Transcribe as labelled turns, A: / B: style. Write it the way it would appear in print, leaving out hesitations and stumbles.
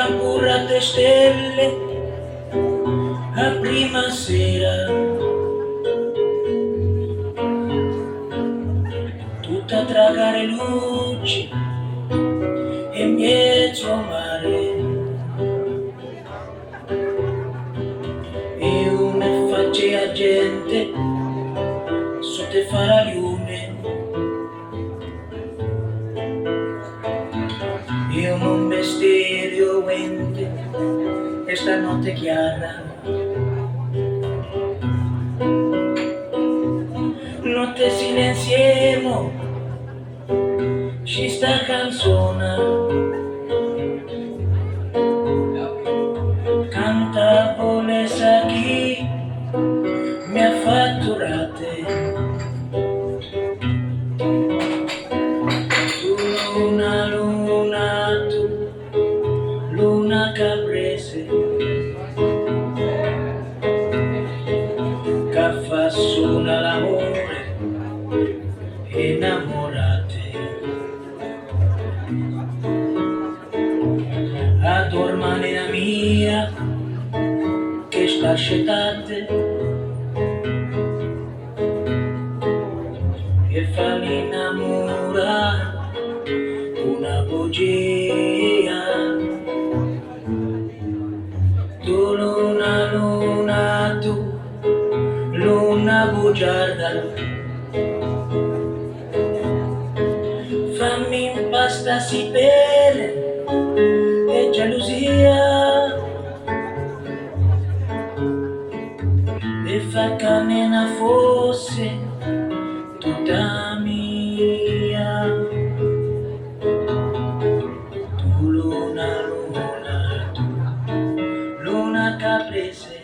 A: Campurrate stelle a prima sera, tutta a tragare luci e mezzo a mare. Io mi faccio a gente su te farà lume. Io non vestirio ente esta notte chiara, notte silenziemo ci sta canzone, canta volessa chi mi ha fatturate. Tu luna, luna, tu luna caprese, che fa suona l'amore innamorate. Adorma nella mia che sta scetate e fa l'innamorare una bugia. Tu luna, luna, tu luna bugiarda, fammi impasta si bene e gelosia e fa che nena fosse tutta mia. Tu luna, luna, tu luna caprese,